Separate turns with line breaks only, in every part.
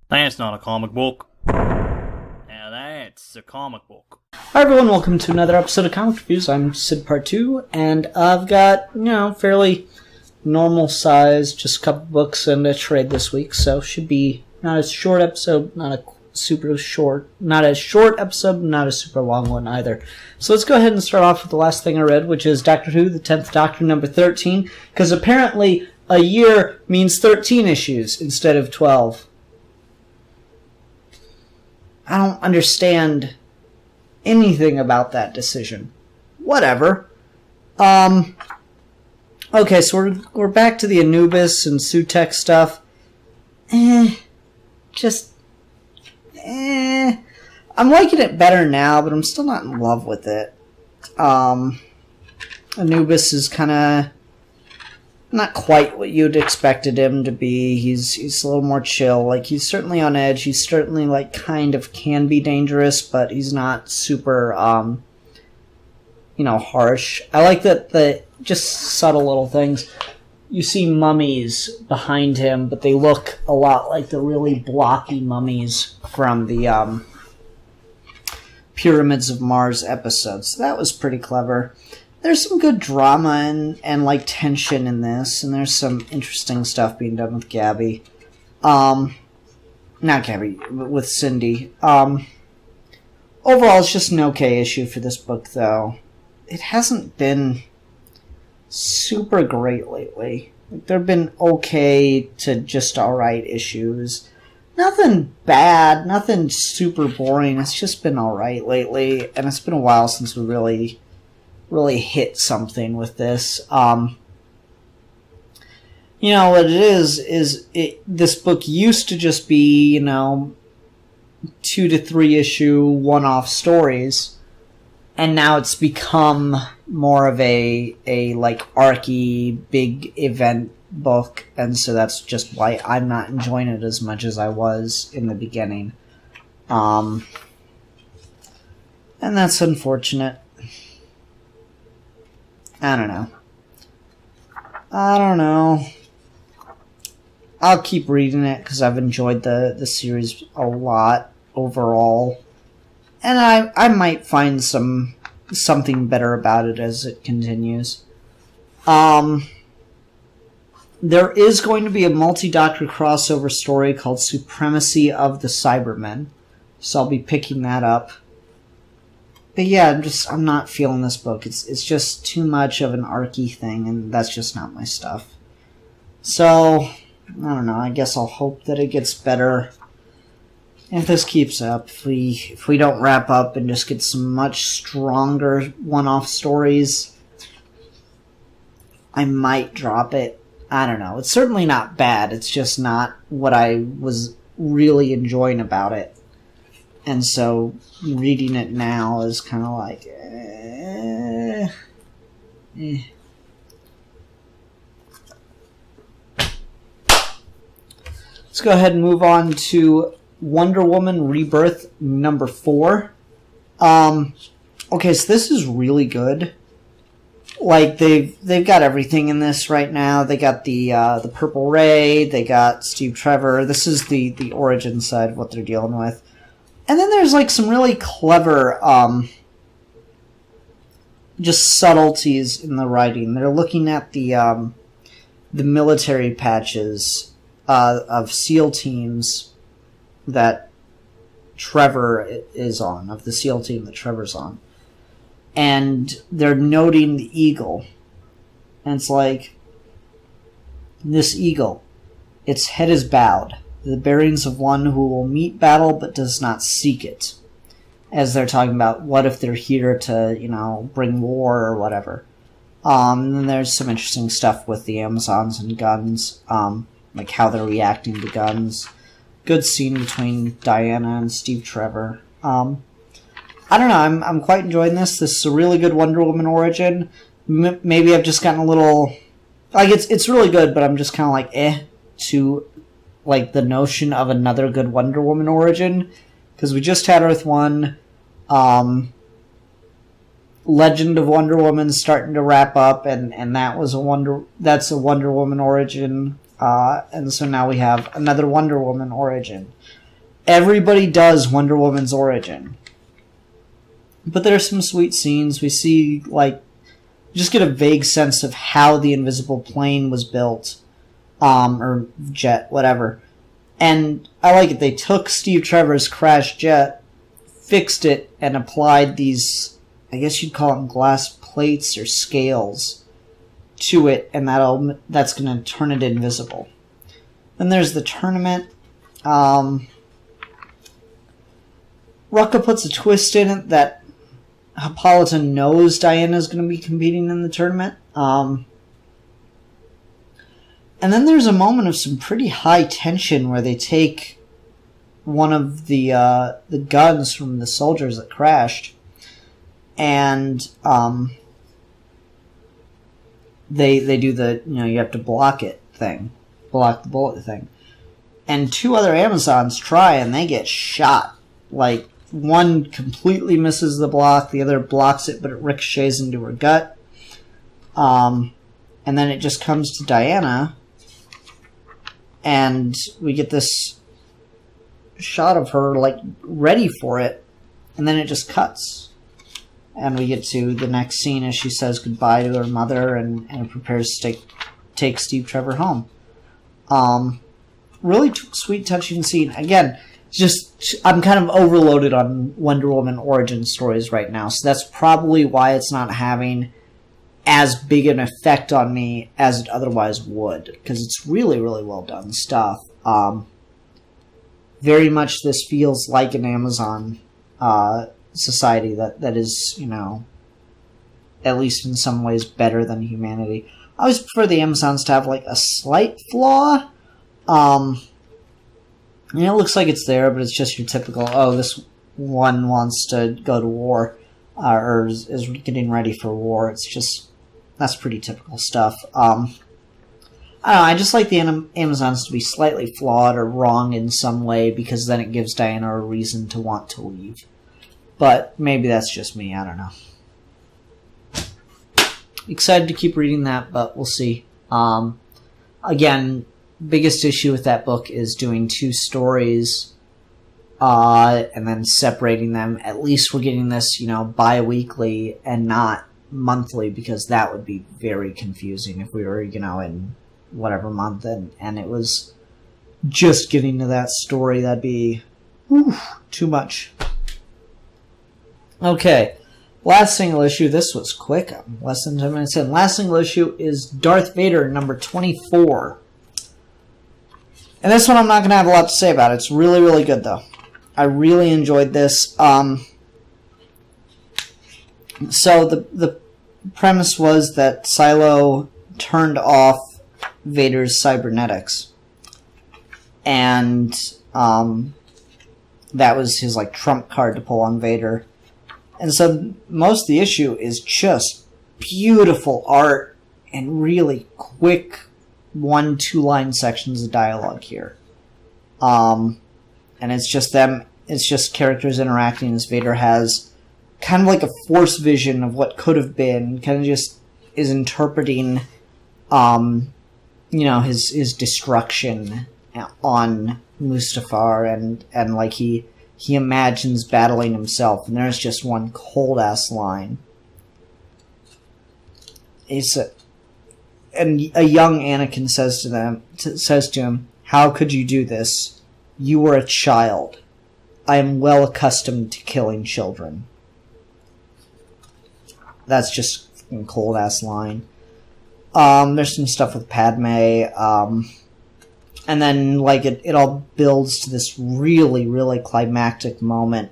That's not a comic book. Now that's a comic book.
Hi everyone, welcome to another episode of Comic Reviews. I'm Sid Part 2, and I've got, fairly normal size, just a couple books and a trade this week, so should be not a short episode, not a super short, not a short episode, not a super long one either. So let's go ahead and start off with the last thing I read, which is Doctor Who, the 10th Doctor, number 13, because apparently a year means 13 issues instead of 12. I don't understand anything about that decision. Whatever. Okay, so we're back to the Anubis and Sutekh stuff. I'm liking it better now, but I'm still not in love with it. Anubis is kind of not quite what you'd expected him to be. He's a little more chill. Like, he's certainly on edge. He's certainly, like, kind of can be dangerous, but he's not super, harsh. I like that the just subtle little things. You see mummies behind him, but they look a lot like the really blocky mummies from the Pyramids of Mars episode. So that was pretty clever. There's some good drama and like tension in this, and there's some interesting stuff being done with Gabby. Not Gabby, with Cindy. Overall, it's just an okay issue for this book, though. It hasn't been super great lately. There have been okay to just alright issues. Nothing bad, nothing super boring. It's just been alright lately, and it's been a while since we really hit something with this. What it is this book used to just be, 2 to 3 issue one-off stories, and now it's become more of a like arcy big event book, and so that's just why I'm not enjoying it as much as I was in the beginning. And that's unfortunate. I don't know. I'll keep reading it because I've enjoyed the series a lot overall. And I might find something better about it as it continues. There is going to be a multi-Doctor crossover story called Supremacy of the Cybermen. So I'll be picking that up. But yeah, I'm not feeling this book. It's just too much of an archy thing, and that's just not my stuff. So, I don't know, I guess I'll hope that it gets better. If this keeps up, if we don't wrap up and just get some much stronger one-off stories, I might drop it. I don't know. It's certainly not bad. It's just not what I was really enjoying about it. And so reading it now is kind of like, Let's go ahead and move on to Wonder Woman Rebirth number 4. Okay, so this is really good. Like, they've got everything in this right now. They got the Purple Ray. They got Steve Trevor. This is the origin side of what they're dealing with. And then there's like some really clever just subtleties in the writing. They're looking at the military patches of SEAL teams that Trevor is on, of the SEAL team that Trevor's on. And they're noting the eagle. And it's like, this eagle, its head is bowed, the bearings of one who will meet battle but does not seek it. As they're talking about, what if they're here to, bring war or whatever. And then there's some interesting stuff with the Amazons and guns, like how they're reacting to guns. Good scene between Diana and Steve Trevor. I don't know, I'm quite enjoying this. This is a really good Wonder Woman origin. Maybe I've just gotten a little... Like, it's really good, but I'm just kind of like, to, like, the notion of another good Wonder Woman origin. Because we just had Earth 1. Legend of Wonder Woman starting to wrap up, and that's a Wonder Woman origin. And so now we have another Wonder Woman origin. Everybody does Wonder Woman's origin. But there are some sweet scenes. We see, like, just get a vague sense of how the invisible plane was built. Or jet, whatever. And I like it. They took Steve Trevor's crash jet, fixed it, and applied these, I guess you'd call them glass plates or scales to it, and that's going to turn it invisible. Then there's the tournament. Rucka puts a twist in it that Hippolyta knows Diana's going to be competing in the tournament. And then there's a moment of some pretty high tension where they take one of the guns from the soldiers that crashed, and they do the, you have to block the bullet thing. And two other Amazons try, and they get shot. Like, one completely misses the block, the other blocks it, but it ricochets into her gut. And then it just comes to Diana, and we get this shot of her, like, ready for it, and then it just cuts. And we get to the next scene as she says goodbye to her mother and prepares to take Steve Trevor home. Really sweet, touching scene. Again, I'm kind of overloaded on Wonder Woman origin stories right now, so that's probably why it's not having as big an effect on me as it otherwise would, because it's really, really well done stuff. Very much this feels like an Amazon society that is, at least in some ways better than humanity. I always prefer the Amazons to have, like, a slight flaw. It looks like it's there, but it's just your typical, this one wants to go to war, or is getting ready for war. It's just, that's pretty typical stuff. I don't know, I just like the Amazons to be slightly flawed or wrong in some way, because then it gives Diana a reason to want to leave. But maybe that's just me, I don't know. Excited to keep reading that, but we'll see. Again, biggest issue with that book is doing two stories and then separating them. At least we're getting this, bi-weekly and not monthly, because that would be very confusing if we were, in whatever month and it was just getting to that story. That'd be too much. Okay, last single issue. This was quick. I'm less than 10 minutes in. Last single issue is Darth Vader number 24. And this one I'm not going to have a lot to say about. It's really, really good, though. I really enjoyed this. So the premise was that Silo turned off Vader's cybernetics. And that was his, like, trump card to pull on Vader. And so most of the issue is just beautiful art and really quick 1-2 line sections of dialogue here. And it's just characters interacting as Vader has kind of like a force vision of what could have been, kind of just is interpreting, his destruction on Mustafar, and like he imagines battling himself, and there's just one cold ass line. And a young Anakin says to him, "How could you do this? You were a child. I am well accustomed to killing children." That's just a cold ass line. There's some stuff with Padme, and then like it all builds to this really, really climactic moment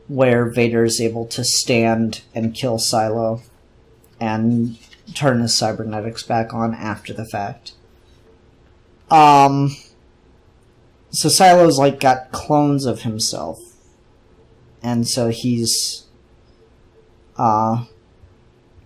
where Vader is able to stand and kill Silo and turn his cybernetics back on after the fact. So Silo's like got clones of himself, and so he's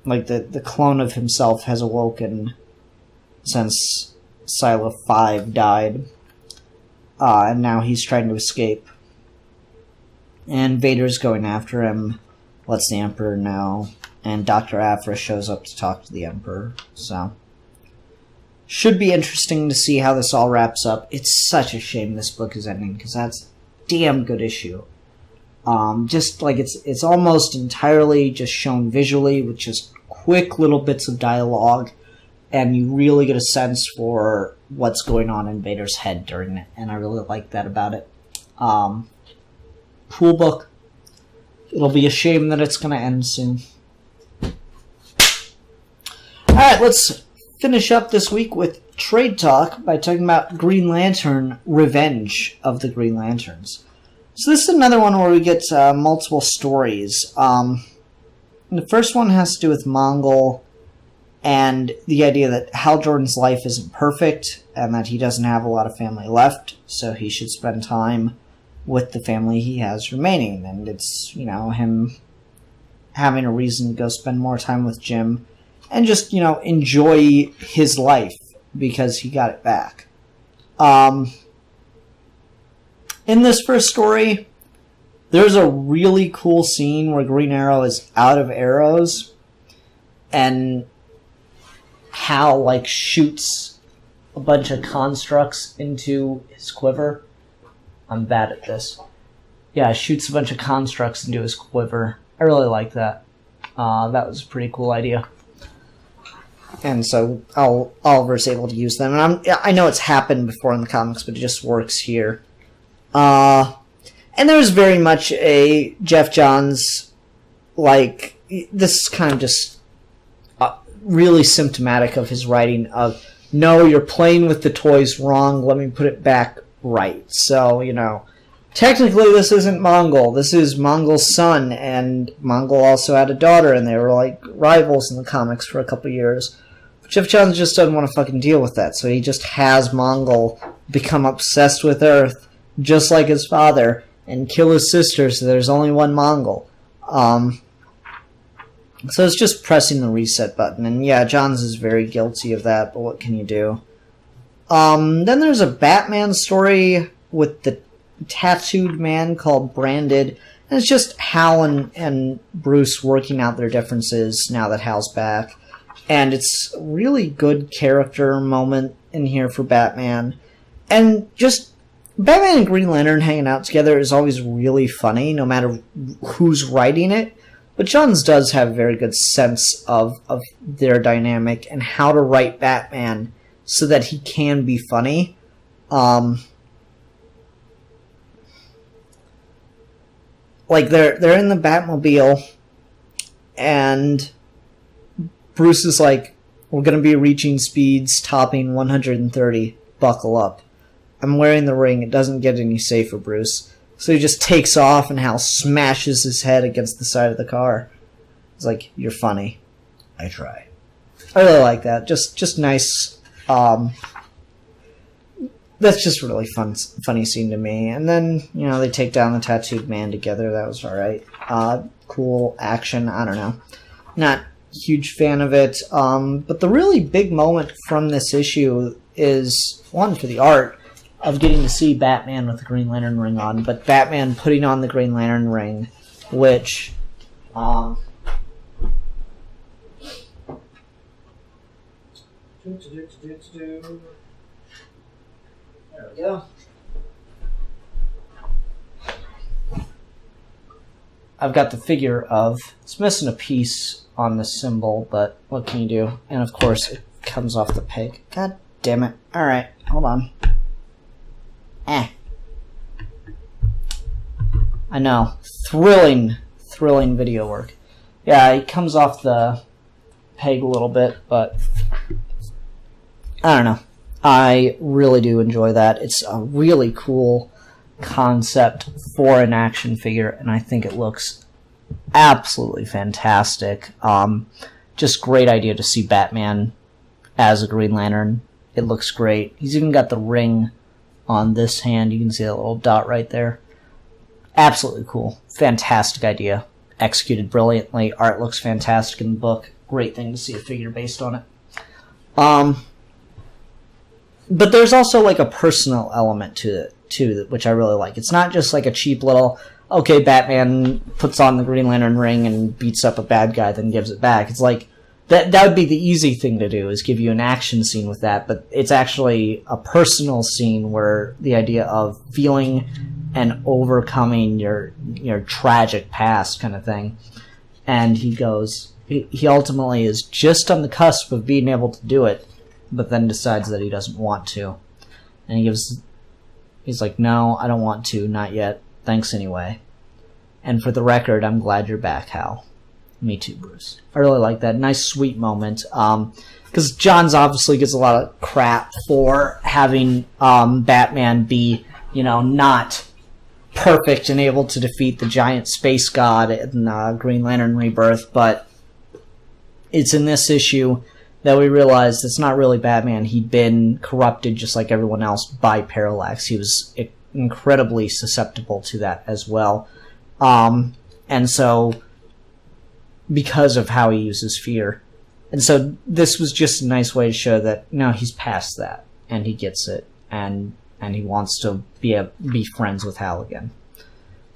like the clone of himself has awoken since Silo 5 died, and now he's trying to escape. And Vader's going after him, lets the Emperor know, and Dr. Aphra shows up to talk to the Emperor. So Should be interesting to see how this all wraps up. It's such a shame this book is ending, because that's a damn good issue. Just like it's almost entirely just shown visually with just quick little bits of dialogue, and you really get a sense for what's going on in Vader's head during it, and I really like that about it. Cool book. It'll be a shame that it's going to end soon. Alright, let's finish up this week with Trade Talk by talking about Green Lantern, Revenge of the Green Lanterns. So this is another one where we get multiple stories. The first one has to do with Mongol and the idea that Hal Jordan's life isn't perfect and that he doesn't have a lot of family left, so he should spend time with the family he has remaining. And it's, him having a reason to go spend more time with Jim and just, enjoy his life because he got it back. In this first story, there's a really cool scene where Green Arrow is out of arrows and Hal, shoots a bunch of constructs into his quiver. I'm bad at this. Yeah, shoots a bunch of constructs into his quiver. I really like that. That was a pretty cool idea. And so Oliver's able to use them. And I know it's happened before in the comics, but it just works here. And there's very much a Jeff Johns, this is kind of just really symptomatic of his writing of, no, you're playing with the toys wrong, let me put it back right. So, technically this isn't Mongol, this is Mongol's son, and Mongol also had a daughter, and they were rivals in the comics for a couple years. But Jeff Johns just doesn't want to fucking deal with that, so he just has Mongol become obsessed with Earth, just like his father, and kill his sister so there's only one Mongol. So it's just pressing the reset button, and yeah, Johns is very guilty of that, but what can you do? Then there's a Batman story with the tattooed man called Branded, and it's just Hal and Bruce working out their differences now that Hal's back. And it's a really good character moment in here for Batman. And just Batman and Green Lantern hanging out together is always really funny, no matter who's writing it. But Johns does have a very good sense of their dynamic and how to write Batman so that he can be funny. They're in the Batmobile, and Bruce is like, we're going to be reaching speeds topping 130. Buckle up. I'm wearing the ring. It doesn't get any safer, Bruce. So he just takes off, and Hal smashes his head against the side of the car. It's like, you're funny. I try. I really like that. Just nice. That's just a really funny scene to me. And then, they take down the tattooed man together. That was alright. Cool action. I don't know. Not a huge fan of it. But the really big moment from this issue is, one, for the art of getting to see Batman with the Green Lantern ring on, but Batman putting on the Green Lantern ring, which, there we go. I've got the figure of, it's missing a piece on the symbol, but what can you do? And of course, it comes off the peg. God damn it. Alright, hold on. I know. Thrilling video work. Yeah, it comes off the peg a little bit, but I don't know. I really do enjoy that. It's a really cool concept for an action figure, and I think it looks absolutely fantastic. Just great idea to see Batman as a Green Lantern. It looks great. He's even got the ring on this hand. You can see that little dot right there. Absolutely cool. Fantastic idea. Executed brilliantly. Art looks fantastic in the book. Great thing to see a figure based on it. But there's also a personal element to it too, which I really like. It's not just a cheap little, okay, Batman puts on the Green Lantern ring and beats up a bad guy, then gives it back. It's that would be the easy thing to do, is give you an action scene with that, but it's actually a personal scene where the idea of feeling and overcoming your tragic past kind of thing. And he ultimately is just on the cusp of being able to do it, but then decides that he doesn't want to. And he's like, no, I don't want to, not yet. Thanks anyway. And for the record, I'm glad you're back, Hal. Me too, Bruce. I really like that. Nice, sweet moment. Because Johns obviously gets a lot of crap for having Batman be, not perfect and able to defeat the giant space god in Green Lantern Rebirth, but it's in this issue that we realized it's not really Batman. He'd been corrupted just like everyone else by Parallax. He was incredibly susceptible to that as well. And so, because of how he uses fear. And so this was just a nice way to show that, no, he's past that, and he gets it, and he wants to be friends with Hal again.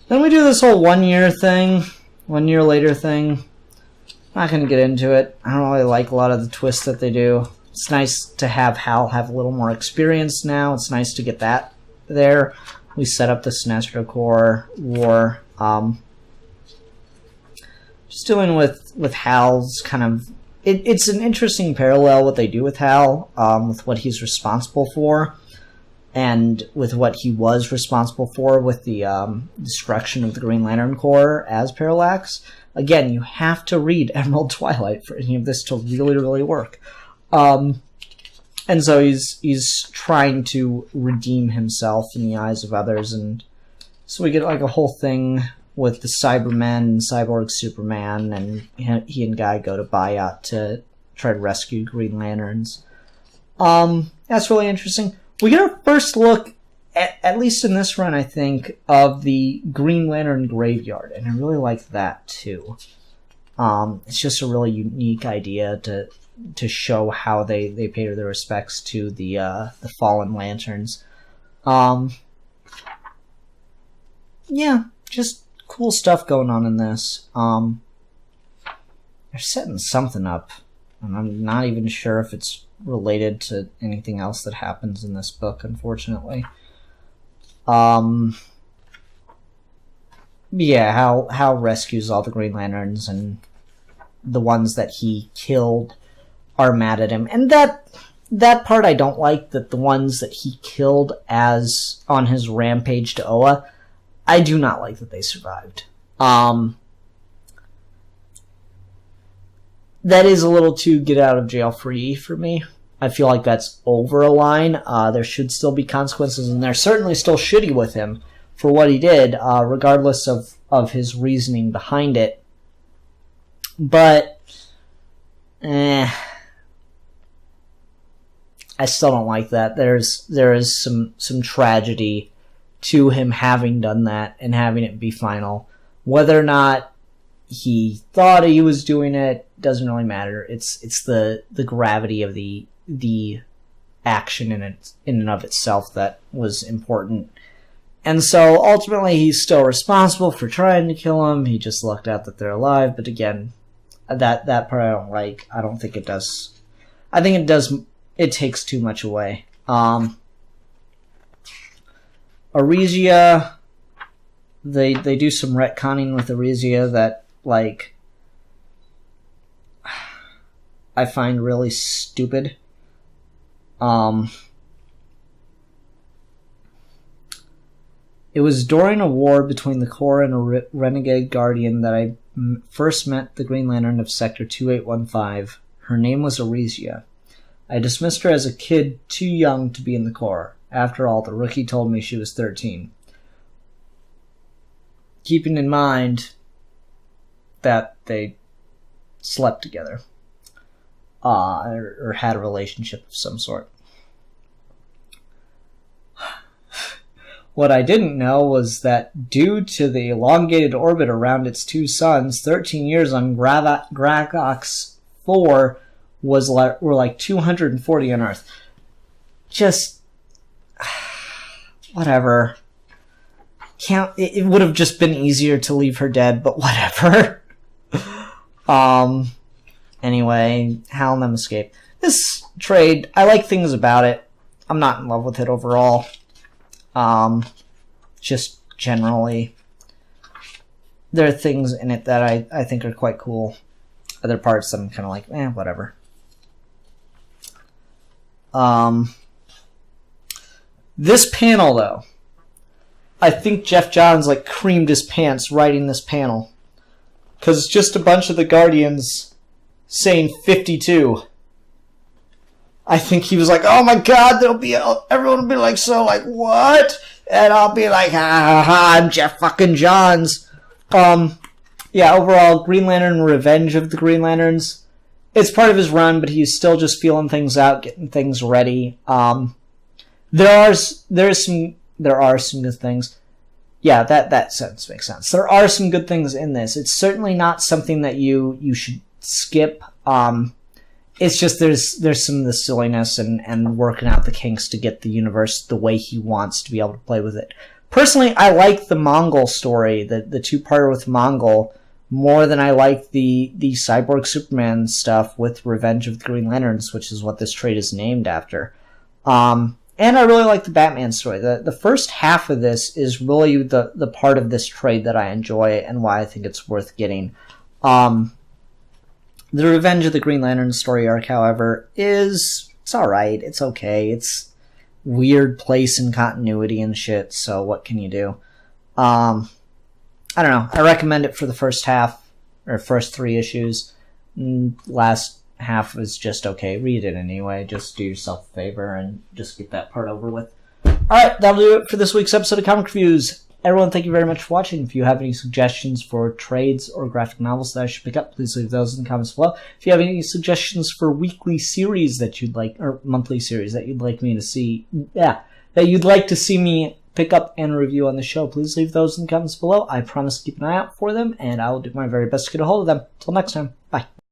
Then we do this whole 1 year later thing. Not going to get into it. I don't really like a lot of the twists that they do. It's nice to have Hal have a little more experience now. It's nice to get that there. We set up the Sinestro Corps war. Just dealing with Hal's kind of... It's an interesting parallel what they do with Hal, with what he's responsible for, and with what he was responsible for with the destruction of the Green Lantern Corps as Parallax. Again, you have to read Emerald Twilight for any of this to really, really work. And so he's trying to redeem himself in the eyes of others, and so we get like a whole thing with the Cybermen and Cyborg Superman, and he and Guy go to Bayat to try to rescue Green Lanterns. That's really interesting. We get our first look, at least in this run, I think, of the Green Lantern graveyard, and I really like that too. It's just a really unique idea to show how they pay their respects to the fallen lanterns. Yeah, just cool stuff going on in this. They're setting something up, and I'm not even sure if it's related to anything else that happens in this book, unfortunately. Yeah, Hal rescues all the Green Lanterns, and the ones that he killed are mad at him. And that part I don't like, that the ones that he killed as on his rampage to Oa, I do not like that they survived. That is a little too get out of jail free for me. I feel like that's over a line. There should still be consequences, and they're certainly still shitty with him for what he did, regardless of his reasoning behind it. But, I still don't like that. There is some tragedy to him having done that and having it be final. Whether or not he thought he was doing it doesn't really matter. It's the gravity of the action in and of itself that was important. And so ultimately he's still responsible for trying to kill him. He just lucked out that they're alive. But again, that part I don't like. I don't think it does. I think it does. It takes too much away. Arisia, they do some retconning with Arisia that, like, I find really stupid. It was during a war between the Corps and a renegade guardian that I first met the Green Lantern of Sector 2815. Her name was Arisia. I dismissed her as a kid too young to be in the Corps. After all, the rookie told me she was 13. Keeping in mind that they slept together. Or had a relationship of some sort. What I didn't know was that due to the elongated orbit around its two suns, 13 years on Gragox 4 were like 240 on Earth. Just... whatever. It would have just been easier to leave her dead, but whatever. And anyway. Hal and them escape. This trade, I like things about it. I'm not in love with it overall. Just generally, there are things in it that I think are quite cool. Other parts I'm kind of like, whatever. This panel, though, I think Jeff Johns like creamed his pants writing this panel, because it's just a bunch of the Guardians saying 52. I think he was like, oh my god, everyone will be like, so like, what? And I'll be like, I'm Jeff fucking Johns. Yeah, overall, Green Lantern Revenge of the Green Lanterns. It's part of his run, but he's still just feeling things out, getting things ready. There are some good things. Yeah, that sense makes sense. There are some good things in this. It's certainly not something that you should skip. It's just there's some of the silliness and working out the kinks to get the universe the way he wants to be able to play with it. Personally, I like the Mongol story, the two-parter with Mongol, more than I like the Cyborg Superman stuff with Revenge of the Green Lanterns, which is what this trade is named after. And I really like the Batman story. The first half of this is really the part of this trade that I enjoy and why I think it's worth getting. The Revenge of the Green Lantern story arc, however, it's alright. It's okay. It's weird place and continuity and shit, so what can you do? I don't know. I recommend it for the first half, or first 3 issues. Last half was just okay. Read it anyway. Just do yourself a favor and just get that part over with. Alright, that'll do it for this week's episode of Comic Reviews. Everyone, thank you very much for watching. If you have any suggestions for trades or graphic novels that I should pick up, please leave those in the comments below. If you have any suggestions for weekly series that you'd like, or monthly series that you'd like me to see, that you'd like to see me pick up and review on the show, please leave those in the comments below. I promise to keep an eye out for them, and I will do my very best to get a hold of them. Till next time, bye.